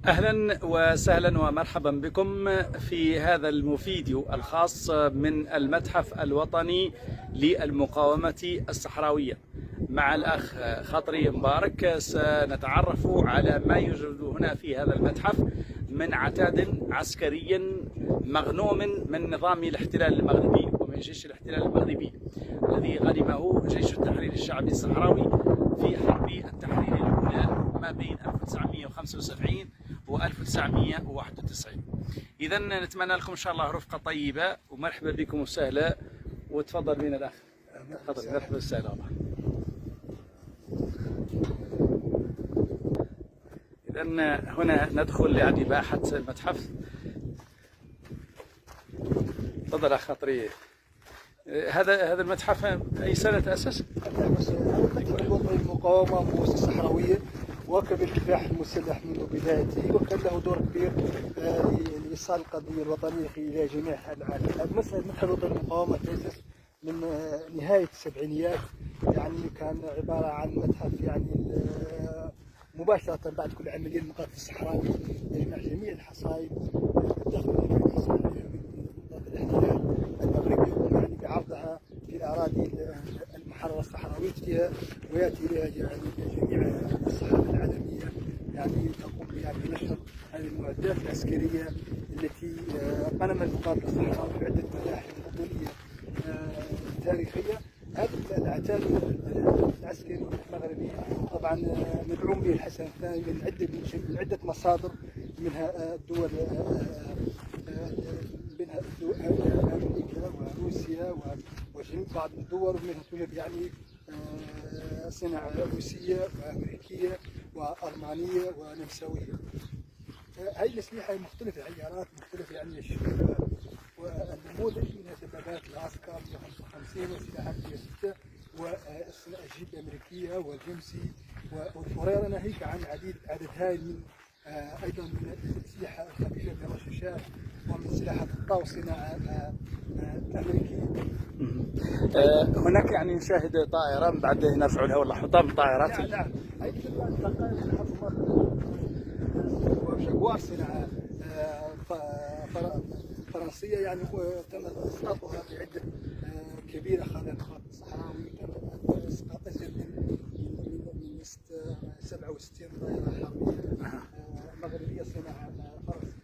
أهلا وسهلا ومرحبا بكم في هذا الفيديو الخاص من المتحف الوطني للمقاومة الصحراوية. مع الأخ خاطري مبارك سنتعرف على ما يوجد هنا في هذا المتحف من عتاد عسكري مغنوم من نظام الاحتلال المغربي ومن جيش الاحتلال المغربي الذي غنمه جيش التحرير الشعبي الصحراوي في حرب التحرير الأولى ما بين 1975 و 1991. إذا نتمنى لكم إن شاء الله رفقة طيبة ومرحبا بكم وسهلا. وتفضل بنا الأخ. تفضل. مرحبا وسهلا والله. إذا هنا ندخل يعني باحة المتحف. تفضل أخ خاطري. هذا المتحف أي سنة تأسس؟ المتحف الوطني للمقاومة والمؤسسة الصحراوية واكب الكفاح المسلح منذ بدايته، وكان له دور كبير لإيصال القضية الوطنية إلى جميع العالم. المتحف الوطني للمقاومة تأسس من نهاية السبعينيات، يعني كان عبارة عن متحف يعني مباشرة بعد كل عملية المقاتل الصحراوي يجمع جميع الحصائد الاحتلال المغربي يعني بعرضها في الأراضي المحررة الصحراوية، ويأتي إليها يعني جميع الصحافة العالمية يعني تقوم يعني بنشر هذه المعدات العسكرية التي قام المقاتل الصحراوي في عدة ملاحم بطولية تاريخية. هذا العتاد العسكري المغربي طبعا مدعوم به الحسن الثاني من عدة مصادر، منها الدول منها امريكا وروسيا وجميع بعض الدول، ومنها توجد يعني صناعة روسية وامريكيه والمانيه ونمساويه. هذه الاسلحه مختلفه، عيارات مختلفه يعني الشباب والنموذج منها دبابات العسكر 55 وسلاحات 106 والجيب الامريكيه والجمسي والفريره، ناهيك عن عدد هائل من ايضا من الاسلحه الخفيفه من الرشاشات ومن سلاحات الطاو صناعه امريكيه. هناك يعني نشاهد طائرة من بعد نرفع لها والله حطام الطائرات. نعم هي جاكوار صناعه فرنسيه، يعني تم اسقاطها بعده كبيره خلال المقاتل الصحراوي. تم اسقاط ازيد من 67 طائره حربيه مغربيه صناعه فرنسيه.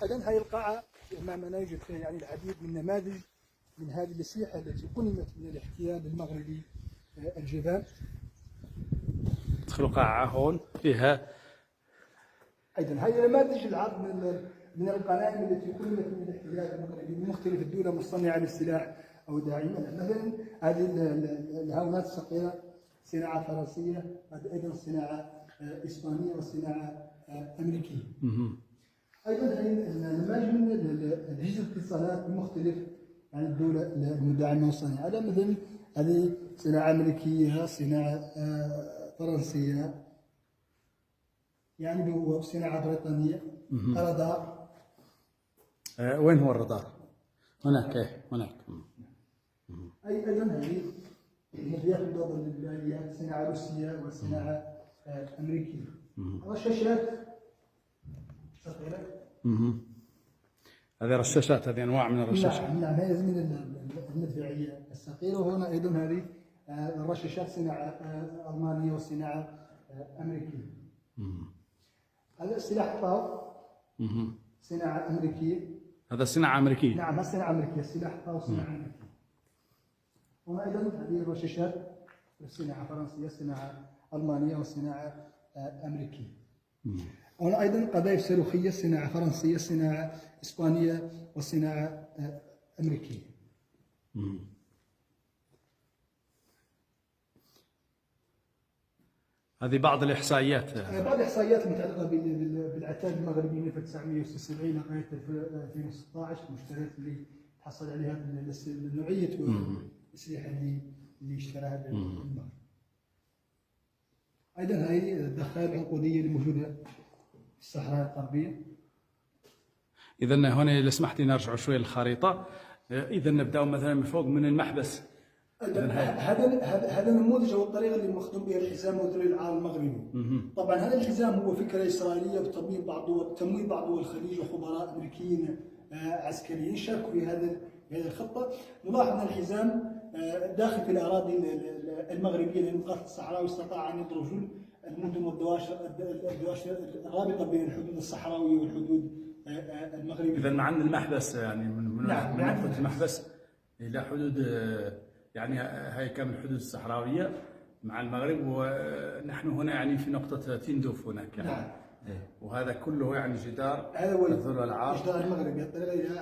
اذا هذه القاعه امامنا يوجد فيها يعني العديد من نماذج من هذه الاسلحه التي قنمت من الاحتلال المغربي الجبال. ندخلوا قاعة هون فيها ايضا هذه نماذج العرض من القنائم التي قنمت من الاحتلال المغربي من مختلف الدول مصنعه للسلاح او داعمه. مثلا هذه الهاونات الصغيره صناعه فرنسيه، هذه ايضا صناعه اسبانيه وصناعه امريكيه. ايضا هذه نماذج من اجهزه الاتصالات بمختلف يعني الدول المدعمه والصانعه. هذا مثلا هذه صناعه امريكيه، صناعه فرنسيه، يعني بصناعه بريطانيه. رادار. وين هو الرادار؟ هناك. هناك. ايضا هذه مضياف الضوء للآليات صناعه روسيه وصناعه امريكيه. رشاشات صغيره. هذه رشاشات، هذه انواع من الرشاشات. نعم هذه من المدفعيه الصغيره. وهنا ايضا هذه الرشاشات صناعه المانيه وصناعه امريكيه. هذا سلاح الطاو صناعه امريكيه. هذا صناعة أمريكية. نعم صناعه امريكيه، سلاح الطاو صناعه امريكيه. وهنا ايضا هذه الرشاشات صناعه فرنسيه، صناعه المانيه وصناعه امريكيه. هنا ايضا قذائف صاروخيه صناعه فرنسيه، صناعه اسبانيه وصناعه امريكيه. هذه بعض الإحصائيات. بعض الإحصائيات المتعلقة بالعتاد المغربي من 1976 لغاية 2016، المشتريات اللي تحصل عليها نوعية الأسلحة اللي اشتراها المغرب. أيضا هذه الذخائر العنقودية اللي موجودة في الصحراء الغربية. إذا هنا إذا سمحتي نرجع شوي للخريطة. إذا نبدأ مثلا من فوق من المحبس هذا النموذج او الطريقه اللي مخدوم بها الحزام مدير العام المغربي. طبعا هذا الحزام هو فكره اسرائيليه بتمويل بعض دول الخليج وخبراء امريكيين عسكريين شاركوا في هذه الخطه. نلاحظ ان الحزام داخل في الاراضي المغربيه للمقاطعه الصحراوي استطاع ان يدرج المدن والدواشر الرابطه بين الحدود الصحراويه والحدود المغربيه. اذا مع المحبس يعني من نقطه المحبس الى حدود يعني هاي كامل الحدود الصحراويه مع المغرب، ونحن هنا يعني في نقطه تندوف هناك يعني. نعم. وهذا كله يعني جدار هذا هو الذل والعار جدار المغرب الطريقه الى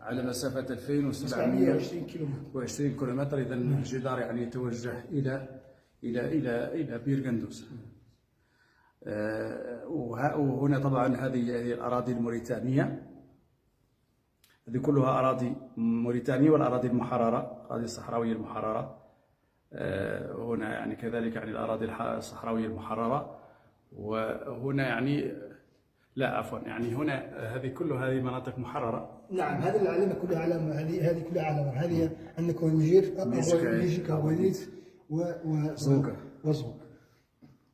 على مسافه 2720 كيلومتر. اذا الجدار يعني يتوجه الى بير قندوز. وهنا طبعا هذه الاراضي الموريتانيه، هذه كلها اراضي موريتانيه والاراضي المحرره، الاراضي الصحراويه المحرره. هنا يعني كذلك يعني الاراضي الصحراويه المحرره. وهنا يعني لا عفوا يعني هنا هذه مناطق محرره. نعم، هذه العلامه كلها علامه، هذه كلها علامه. هذه عندكم ميجيكا وليد وزوكا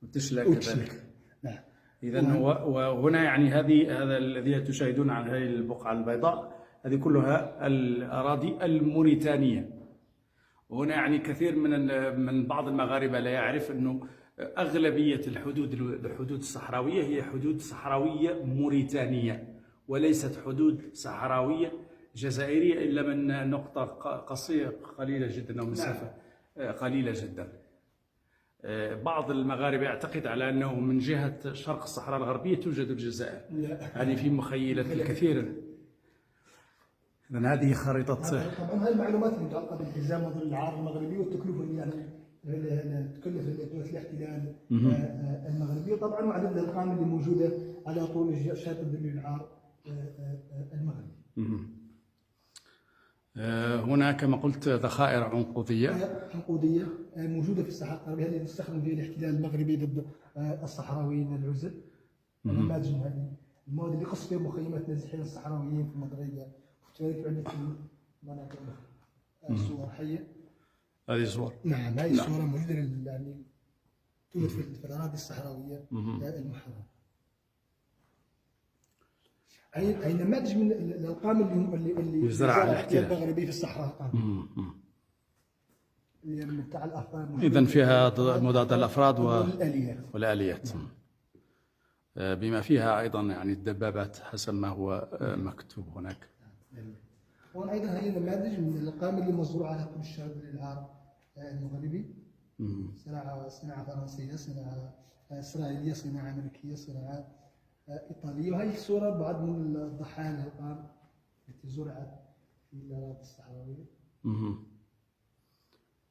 وتشلك كذلك. نعم. اذا وهنا يعني هذا الذي تشاهدون عن هذه البقعه البيضاء هذه كلها الاراضي الموريتانيه. وهنا يعني كثير من بعض المغاربه لا يعرف انه اغلبيه الحدود الصحراويه هي حدود صحراويه موريتانيه، وليست حدود صحراويه جزائريه الا من نقطه قليله جدا او مسافه قليله جدا. بعض المغاربه يعتقد على انه من جهه شرق الصحراء الغربيه توجد الجزائر، يعني في مخيله الكثير. إذن هذه خريطة. طبعا هذه المعلومات المتعلقة بالحزام وظل العار المغربي والتكلفة اللي يعني تكلف دولة الاحتلال المغربية طبعا، وعدد الأرقام اللي موجودة على طول شاطئ ظل العار المغربي. هنا كما قلت ذخائر عنقودية موجودة في الصحراء الغربية، هذه يستخدم فيها الاحتلال المغربي ضد الصحراويين العزل. نماذج من هذه المواد اللي قص فيها مخيمات نازحين الصحراويين في المدرية. كذلك عندك مناطق صور حية. هذه صور. نعم، هذه الصورة موجودة يعني توجد في الأراضي الصحراوية المحررة. أي نماذج من الأرقام اللي يزرع الاحتلال المغربي في الصحراء. اللي بتاع الأفراد. إذن فيها مضاد الأفراد والآليات. بما فيها أيضا يعني الدبابات حسب ما هو مكتوب هناك. هون ايضا هي نماذج من الارقام اللي مزروعه على طول الشارع العار المغربي. صناعه فرنسيه، صناعه اسرائيليه، صناعه امريكيه، صناعه ايطاليه. وهي صوره بعض من الضحايا الارقام التي زرعت في الاراضي الصحراويه.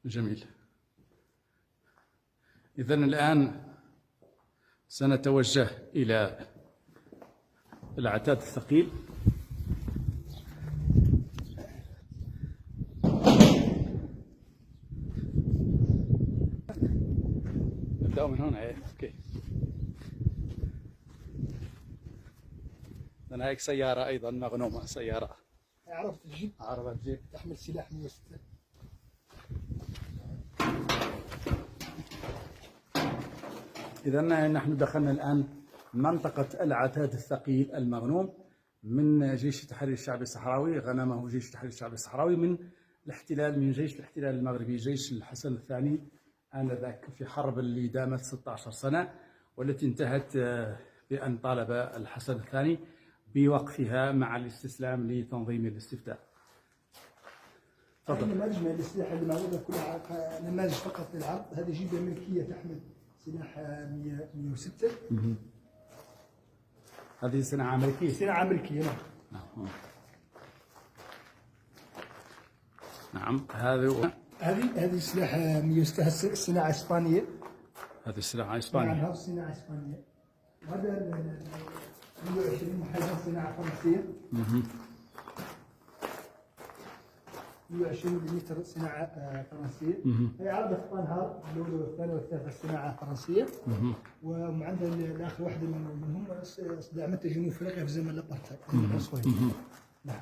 جميل. اذا الان سنتوجه الى العتاد الثقيل. نبدأ من هنا. اوكي. أنا هيك سيارة أيضا مغنومة، سيارة عربة الجيب. عربة الجيب تحمل سلاح 106. إذا نحن دخلنا الآن منطقة العتاد الثقيل المغنوم من جيش التحرير الشعبي الصحراوي. غنمه جيش التحرير الشعبي الصحراوي من جيش الاحتلال المغربي، جيش الحسن الثاني آنذاك، في حرب اللي دامت 16 سنة والتي انتهت بأن طالب الحسن الثاني بوقفها مع الاستسلام لتنظيم الاستفتاء. تفضل. نماذج من الأسلحة اللي موجودة كلها نماذج فقط للعرض. هذه جيبة أمريكية تحمل سلاح 106. هذه صناعة أمريكية. صناعة أمريكية، نعم. نعم. هذه سلاح 106 صناعة إسبانية. هذه السلاح إسبانية. نعم، هذه صناعة إسبانية. وهذا 120 محلها صناعة فرنسية. 120 ملم صناعة فرنسية. هي عربة طنهار الأولى والثانية والثالثة صناعة فرنسية. وعندنا آخر واحدة منهم دعمتها جنوب أفريقيا في زمن الأبارتهايد. نعم.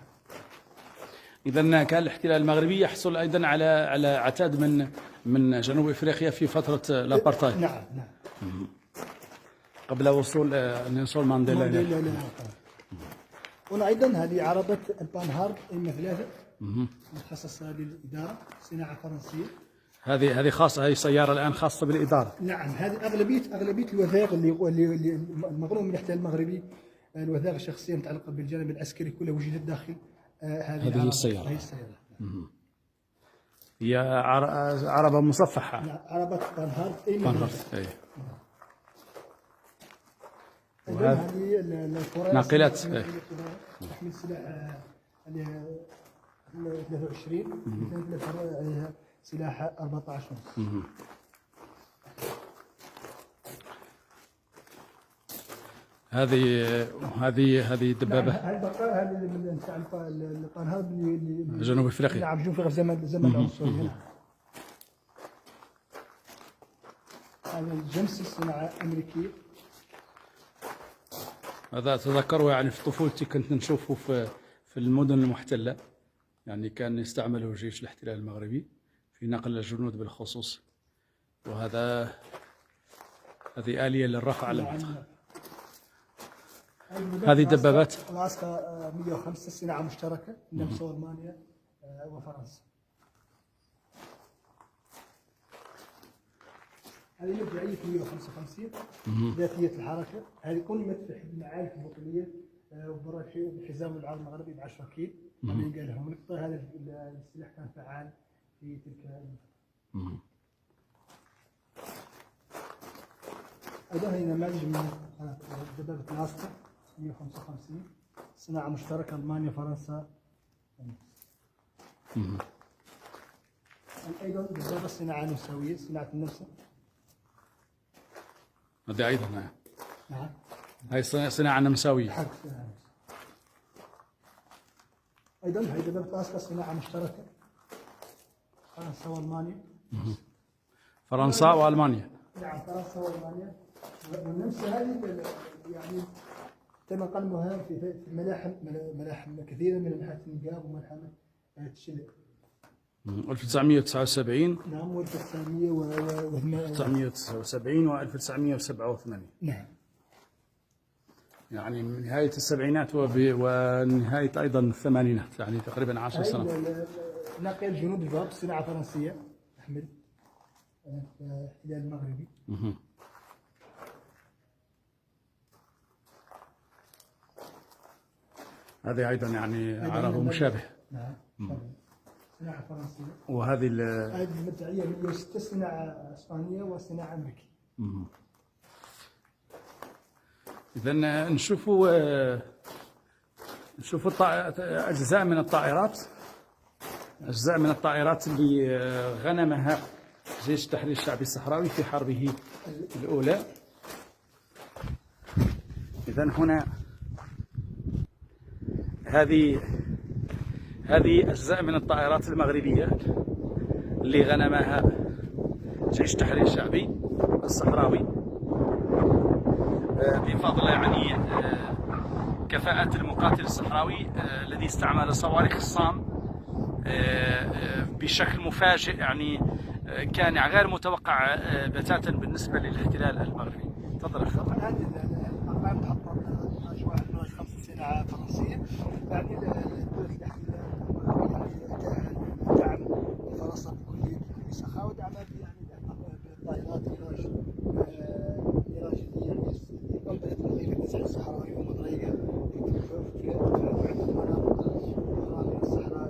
إذا كان الاحتلال المغربي يحصل أيضا على عتاد من جنوب إفريقيا في فترة الأبارتايد. نعم نعم. قبل وصول نيلسون مانديلا إلى هنا أيضا هذه عربة البانهارد M3 مخصصة للإدارة، صناعة فرنسية. هذه خاصة، هذه سيارة الآن خاصة بالإدارة. نعم، هذه أغلبية الوثائق اللي المغروم من الاحتلال المغربي، الوثائق الشخصية المتعلقة بالجانب العسكري كلها وجدت داخل هذه السيارة. هذه السيارة. هي عربة مصفحة. نعم، عربة بانهارد أي. هذه ناقلات تحمل سلاح 23 عليها سلاح 14 ونص. هذه دبابة. هذه البقاء هذه من تاع البانهارد اللي جنوب افريقيا. نعم، جنوب افريقيا زمن العنصرية. هذا الجمس صناعة أمريكية. هذا أتذكره يعني في طفولتي كنت نشوفه في المدن المحتلة، يعني كان يستعمله جيش الاحتلال المغربي في نقل الجنود بالخصوص، هذه آلية للرفع على المنطقة. هذه دبابات العسكر 105 صناعة مشتركة النمسا وألمانيا وفرنسا. هذه مدفعية 155 ذاتية الحركة، هذه كل مدفع المعارك البطولية وبحزام العرب المغربي ب 10 كيل. قال لهم نقطة، هذا السلاح كان فعال في تلك الفترة. أيضا هي نماذج من دبابة العسكر 155 صناعة مشتركة ألمانيا فرنسا. أيضا دبابة صناعة نمساوية، صناعة النمسا. هذه أيضا نعم، هاي صناعة نمساوية. أيضا هي دبابة العسكر صناعة مشتركة فرنسا وألمانيا. فرنسا وألمانيا. نعم، فرنسا وألمانيا. والنمسا هذه يعني كما قال مهام في ملاحم كثيرة من ملاحم النقاب وملاحم الشلق. 1979. نعم، 1979 و 1987. نعم، يعني من نهاية السبعينات ونهاية أيضا الثمانينات، يعني تقريبا 10 سنوات. ناقل جنود الباب صناعة فرنسية تحمل الاحتلال المغربي. هذه أيضا يعني عربة مشابه. نعم، صناعة فرنسية. وهذه المدفعية 106 صناعة إسبانية وصناعة أمريكية. إذا نشوفوا أجزاء من الطائرات اللي غنمها جيش التحرير الشعبي الصحراوي في حربه الأولى. إذا هنا هذه أجزاء من الطائرات المغربية اللي غنمها جيش التحرير الشعبي الصحراوي بفضل يعني كفاءة المقاتل الصحراوي الذي استعمل صواريخ الصام بشكل مفاجئ، يعني كان غير متوقع بتاتا بالنسبة للاحتلال المغربي. تفضل أخي. هذه الأربعة محطات 5 صناعة فرنسية، يعني دولة الاحتلال دعم فرنسا بكل سخاء، ودعمها بالطائرات إيراج يعني قلبت مضيقة النزاع الصحراوي ومضيقة الصحراء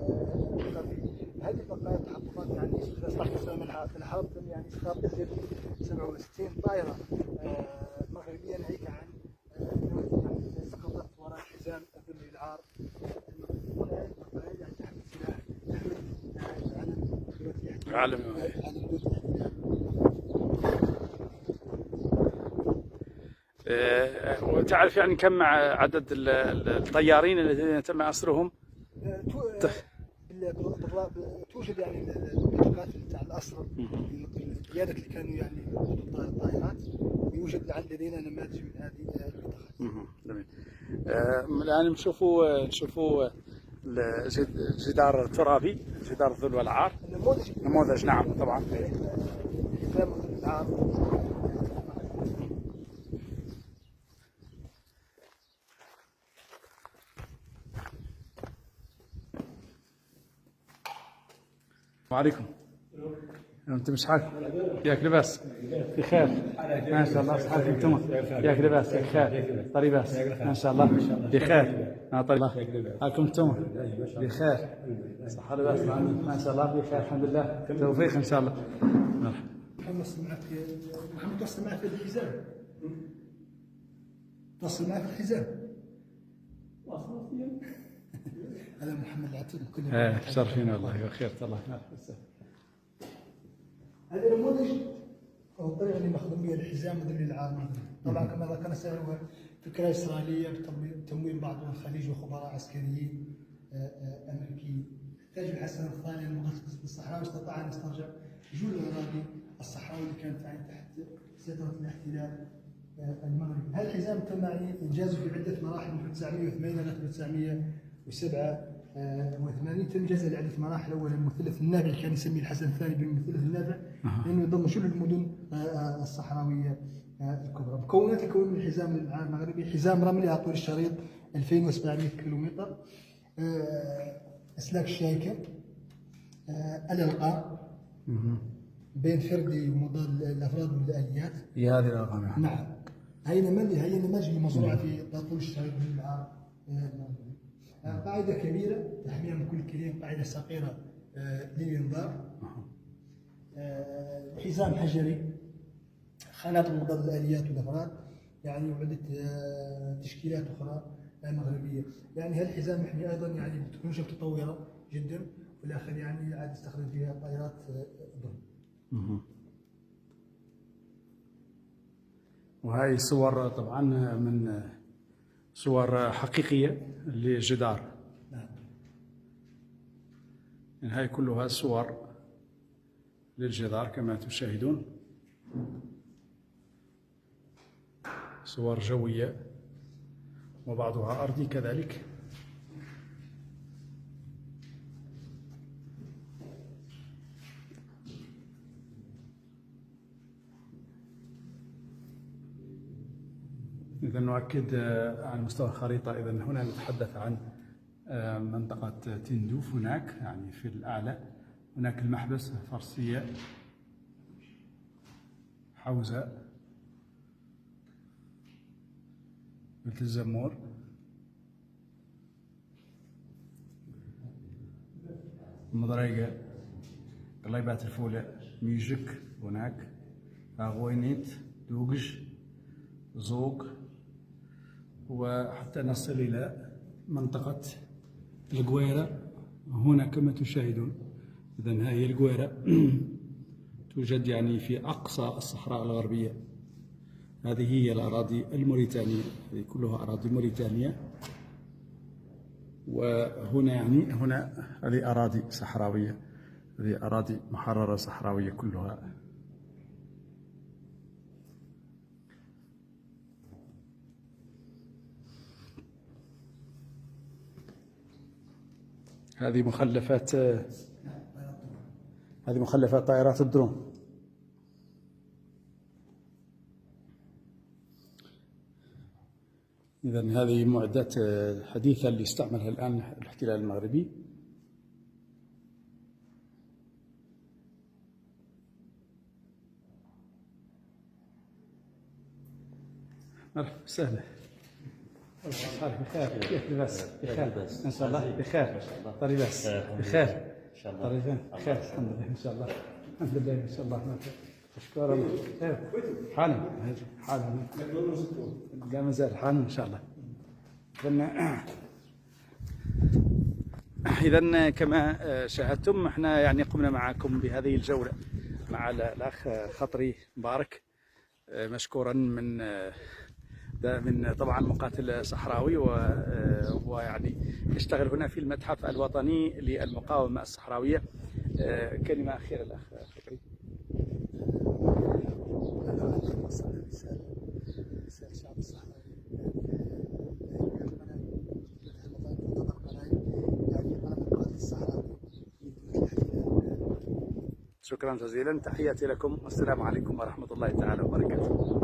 الغربي. هذه البقايا التحققات يعني استخدمت في الحرب، يعني استخدمت 67 طائرة مغربية ناهيك عن سقطت وراء حزام الذل العار. يعني تحمل سلاح، تحمل علم وتعرف يعني كم عدد الطيارين الذين تم أسرهم؟ توجد يعني البطاقات تاع الأسرى، القيادة اللي كانوا يعني الطائرات، يوجد لدينا نماذج من هذه البطاقات. جميل. الآن نشوفوا جدار ترابي، جدار ذو والعار، نموذج نعم طبعا. حزام العار. وعليكم. انت مش حالك؟ ياك لباس؟ بخير ما شاء الله. صحتك انتم؟ ياك لباس؟ ياك خير؟ طري باس ما شاء الله. بخير طري الله. هاكم انتم؟ بخير صحة لباس ما شاء الله. بخير الحمد لله. توفيق ان شاء الله. مرحبا. محمد توصل معك في الحزام. توصل معك في الحزام. هذا محمد العتيق كله. شرفينا والله وخير الله. هذا نموذج او الطريقه اللي مخدوم بها الحزام ذوي العار. طبعا كما ذكرنا سنه فكره اسرائيليه بتمويل بعض من الخليج وخبراء عسكريين امريكيين. تاج الحسن الثاني المغطس بالصحراء استطاع ان يسترجع جل الاراضي الصحراوي اللي كانت تحت سيطره الاحتلال المغربي. هذا الحزام تم انجازه في عده مراحل من 1980 لغايه 1987. تم انجازه لعده مراحل. اولا المثلث النابع اللي كان يسميه الحسن الثاني بالمثلث النابع لانه يضم شل المدن الصحراويه الكبرى. مكونات يكون من الحزام العار المغربي: حزام رملي على طول الشريط 2700 كيلومتر، اسلاك الشايكه، الالقاء بين فردي ومضاد الافراد والاليات. هي هذه الارقام. نعم. هي نماذج المزروعه في طول الشريط العار المغربي. قاعده كبيره تحميها من كل كلين، قاعده صغيره للانذار. حزام حجري، خانات مضاد الاليات والافراد، يعني وعده تشكيلات اخرى مغربيه. يعني هالحزام محمي ايضا يعني بتكونش متطوره جدا، والاخر يعني عاد يستخدم فيها طائرات ضرب. وهي صور طبعا من صور حقيقية لجدار. نعم. يعني هاي كلها صور للجدار كما تشاهدون، صور جوية وبعضها أرضي كذلك. إذا نؤكد على مستوى الخريطة. إذا هنا نتحدث عن منطقة تندوف هناك يعني في الأعلى. هناك المحبس فرسية، حوزة، بلت الزمور، مضريقة، قليبات الفولة، ميجك هناك، غوينيت، دوقج، زوق، وحتى نصل إلى منطقة القويرة هنا كما تشاهدون. إذن هذه القويرة توجد يعني في أقصى الصحراء الغربية. هذه هي الأراضي الموريتانية، هذه كلها أراضي موريتانية. وهنا يعني هنا هذه أراضي صحراوية، هذه أراضي محررة صحراوية كلها. هذه مخلفات طائرات الدرون. إذن هذه معدات حديثة اللي استعملها الآن الاحتلال المغربي. مرحبا سهلة. بخير، كيف لباس؟ بخير ان شاء الله. بخير طري باس؟ بخير ان شاء الله. طري بخير الحمد لله ان شاء الله. الحمد لله ان شاء الله. اشكر الله. خير حالهم لا مازال حالهم ان شاء الله. اذا كما شاهدتم احنا يعني قمنا معكم بهذه الجولة مع الاخ خطري مبارك، مشكورا من طبعا مقاتل صحراوي، وهو يعني يشتغل هنا في المتحف الوطني للمقاومة الصحراوية. كلمة أخيرة الأخ فكري. الشعب الصحراوي شكرا جزيلا، تحياتي لكم والسلام عليكم ورحمة الله تعالى وبركاته.